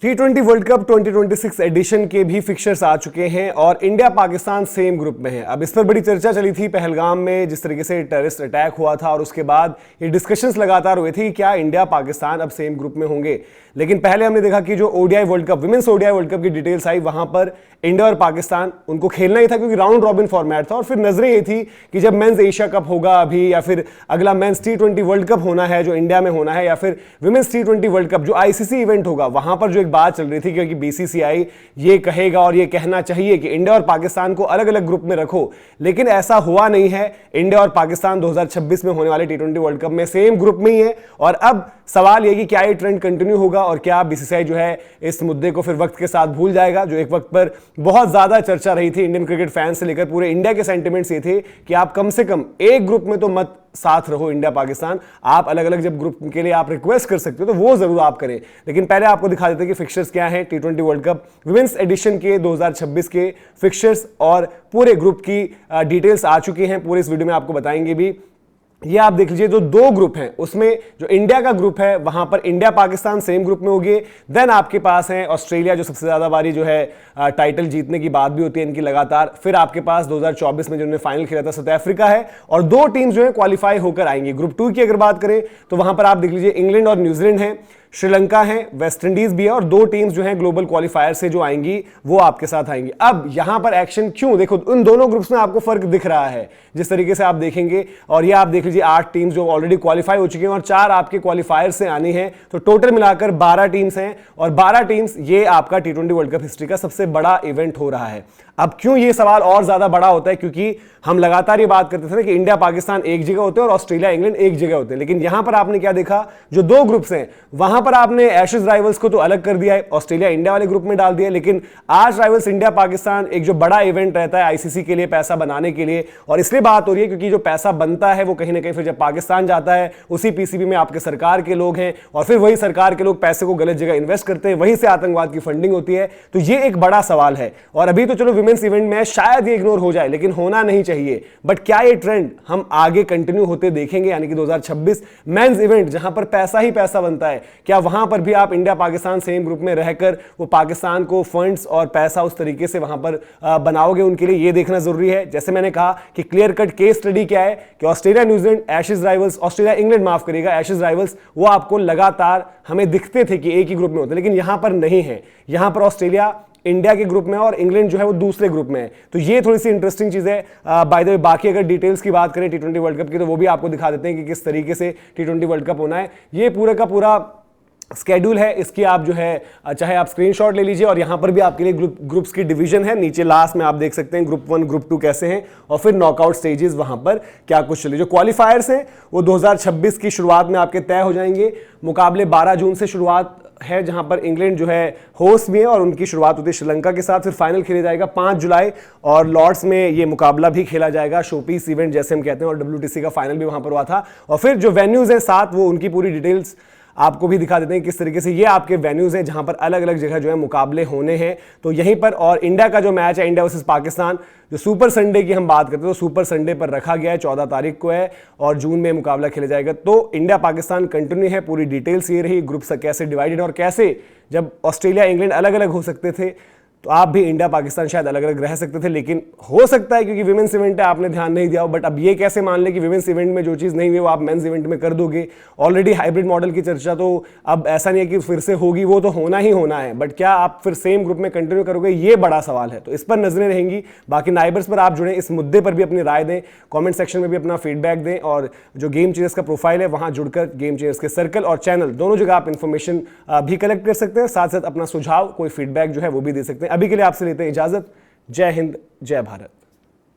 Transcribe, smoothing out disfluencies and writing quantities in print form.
T20 world cup 2026 addition के भी fixtures आ चुके हैं और इंडिया पाकिस्तान सेम ग्रुप में है। अब इस पर बड़ी चर्चा चली थी पहलगाम में, जिस तरीके से टेररिस्ट अटैक हुआ था और उसके बाद ये डिस्कशंस लगातार हुए थे कि क्या इंडिया पाकिस्तान अब सेम ग्रुप में होंगे। लेकिन पहले हमने देखा कि जो ODI world cup, women's ODI world cup की डिटेल्स आई, वहां पर इंडिया और पाकिस्तान उनको खेलना ही था क्योंकि राउंड रॉबिन फॉर्मेट था। और फिर नजरें ये थी कि जब मेंस एशिया कप होगा अभी, या फिर अगला मेंस T20 वर्ल्ड कप होना है जो इंडिया में होना है, या फिर विमेंस T20 वर्ल्ड कप जो आईसीसी इवेंट होगा, वहां पर जो एक बात चल रही थी कि बीसीसीआई ये कहेगा और ये कहना चाहिए कि इंडिया और पाकिस्तान को अलग अलग ग्रुप में रखो। लेकिन ऐसा हुआ नहीं है। इंडिया और पाकिस्तान 2026 में होने वाले T20 वर्ल्ड कप में सेम ग्रुप में ही है। और अब सवाल यह कि क्या ये ट्रेंड कंटिन्यू होगा और क्या बीसीसीआई जो है इस मुद्दे को फिर वक्त के साथ भूल जाएगा। जो एक वक्त पर बहुत ज्यादा चर्चा रही थी इंडियन क्रिकेट फैंस से लेकर पूरे इंडिया के सेंटिमेंट्स ये थे कि आप कम से कम एक ग्रुप में तो मत साथ रहो इंडिया पाकिस्तान, आप अलग अलग जब ग्रुप के लिए आप रिक्वेस्ट कर सकते हो तो वो जरूर आप करें। लेकिन पहले आपको दिखा देते हैं कि फिक्चर्स क्या है T20 world cup women's addition के 2026 के फिक्चर्स और पूरे ग्रुप की डिटेल्स आ चुकी हैं। पूरे इस वीडियो में आपको बताएंगे भी। ये आप देख लीजिए, जो दो ग्रुप हैं उसमें जो इंडिया का ग्रुप है वहां पर इंडिया पाकिस्तान सेम ग्रुप में होगी। देन आपके पास है ऑस्ट्रेलिया, जो सबसे ज्यादा बारी जो है टाइटल जीतने की बात भी होती है इनकी लगातार। फिर आपके पास 2024 में जिन्होंने फाइनल खेला था साउथ अफ्रीका है। और दो टीम्स जो है क्वालिफाई होकर आएंगी। ग्रुप 2 की अगर बात करें तो वहां पर आप देख लीजिए इंग्लैंड और न्यूजीलैंड है, श्रीलंका है, वेस्ट इंडीज भी है, और दो टीम्स जो हैं ग्लोबल क्वालिफायर से जो आएंगी वो आपके साथ आएंगी। अब यहां पर एक्शन क्यों, देखो उन दोनों ग्रुप्स में आपको फर्क दिख रहा है जिस तरीके से आप देखेंगे। और ये आप देख लीजिए 8 टीम्स जो ऑलरेडी क्वालिफाई हो चुकी हैं और 4 आपके क्वालिफायर से आनी है। तो टोटल मिलाकर 12 टीम्स हैं और 12 टीम्स, ये आपका T20 वर्ल्ड कप हिस्ट्री का सबसे बड़ा इवेंट हो रहा है। अब क्यों ये सवाल और ज्यादा बड़ा होता है, क्योंकि हम लगातार ये बात करते थे ना कि इंडिया पाकिस्तान एक जगह होते हैं और ऑस्ट्रेलिया इंग्लैंड एक जगह होते हैं। लेकिन यहां पर आपने क्या देखा, जो दो ग्रुप्स हैं वहां पर आपने एशेज राइवल्स को तो अलग कर दिया है, ऑस्ट्रेलिया इंडिया वाले ग्रुप में डाल दिया। लेकिन आज राइवल्स इंडिया पाकिस्तान एक जो बड़ा इवेंट रहता है आईसीसी के लिए पैसा बनाने के लिए, और इसलिए बात हो रही है क्योंकि जो पैसा बनता है वो कहीं ना कहीं फिर जब पाकिस्तान जाता है उसी पीसीबी में आपके सरकार के लोग हैं और फिर वही सरकार के लोग पैसे को गलत जगह इन्वेस्ट करते हैं, वहीं से आतंकवाद की फंडिंग होती है। तो ये एक बड़ा सवाल है। और अभी तो चलो विमेंस इवेंट में शायद ये इग्नोर हो जाए, लेकिन होना नहीं चाहिए। बट क्या ये ट्रेंड हम आगे कंटिन्यू होते देखेंगे, यानी कि 2026 मेंस इवेंट जहां पर पैसा ही पैसा बनता है, क्या वहां पर भी आप इंडिया पाकिस्तान सेम ग्रुप में रहकर वो पाकिस्तान को फंड्स और पैसा उस तरीके से वहां पर बनाओगे उनके लिए, ये देखना जरूरी है। जैसे मैंने कहा कि क्लियर कट केस स्टडी क्या है कि Australia New Zealand Ashes rivals, Australia England माफ करिएगा, एशेज राइवल्स वो आपको लगातार हमें दिखते थे कि एक ही ग्रुप में होते, लेकिन यहां पर नहीं है। यहां पर ऑस्ट्रेलिया इंडिया के ग्रुप में और इंग्लैंड जो है वो दूसरे ग्रुप में है। तो ये थोड़ी सी इंटरेस्टिंग चीज है। बाय द वे, बाकी अगर डिटेल्स की बात करें T20 वर्ल्ड कप की तो वो भी आपको दिखा देते हैं कि किस तरीके से T20 वर्ल्ड कप होना है। ये पूरा का पूरा स्केड्यूल है, इसकी आप जो है चाहे आप स्क्रीनशॉट ले लीजिए। और यहां पर भी आपके लिए ग्रुप्स की डिवीजन है, नीचे लास्ट में आप देख सकते हैं ग्रुप 1 ग्रुप 2 कैसे हैं और फिर नॉकआउट स्टेजेस वहां पर क्या कुछ चले। जो क्वालिफायर्स हैं वो 2026 की शुरुआत में आपके तय हो जाएंगे। मुकाबले 12 जून से शुरुआत है, जहां पर इंग्लैंड जो है होस्ट भी है और उनकी शुरुआत होती है श्रीलंका के साथ। फिर फाइनल खेला जाएगा 5 जुलाई और लॉर्ड्स में ये मुकाबला भी खेला जाएगा, शोपीस इवेंट जैसे हम कहते हैं। और WTC का फाइनल भी वहां पर हुआ था। और फिर जो वेन्यूज हैं 7, वो उनकी पूरी डिटेल्स आपको भी दिखा देते हैं किस तरीके से ये आपके वेन्यूज हैं जहां पर अलग अलग जगह जो है मुकाबले होने हैं। तो यहीं पर, और इंडिया का जो मैच है इंडिया वर्सेस पाकिस्तान, जो सुपर संडे की हम बात करते हैं तो सुपर संडे पर रखा गया है, 14 तारीख को है और जून में मुकाबला खेला जाएगा। तो इंडिया पाकिस्तान कंटिन्यू है। पूरी डिटेल्स ये रही, ग्रुप कैसे डिवाइडेड और कैसे जब ऑस्ट्रेलिया इंग्लैंड अलग अलग हो सकते थे तो आप भी इंडिया पाकिस्तान शायद अलग अलग रह सकते थे। लेकिन हो सकता है क्योंकि विमेंस इवेंट है आपने ध्यान नहीं दिया हो। बट अब ये कैसे मान ले कि विमेंस इवेंट में जो चीज़ नहीं हुई वो आप मेंस इवेंट में कर दोगे। ऑलरेडी हाइब्रिड मॉडल की चर्चा तो अब ऐसा नहीं है कि फिर से होगी, वो तो होना ही होना है। बट क्या आप फिर सेम ग्रुप में कंटिन्यू करोगे, ये बड़ा सवाल है। तो इस पर नजरें रहेंगी। बाकी नाइबर्स पर आप जुड़े, इस मुद्दे पर भी अपनी राय दें, कॉमेंट सेक्शन में भी अपना फीडबैक दें। और जो गेम चेंजर्स का प्रोफाइल है वहां जुड़कर गेम चेंजर्स के सर्कल और चैनल दोनों जगह आप इंफॉर्मेशन भी कलेक्ट कर सकते हैं। साथ साथ अपना सुझाव, कोई फीडबैक जो है वो भी दे सकते हैं। अभी के लिए आपसे लेते हैं इजाजत। जय हिंद, जय भारत।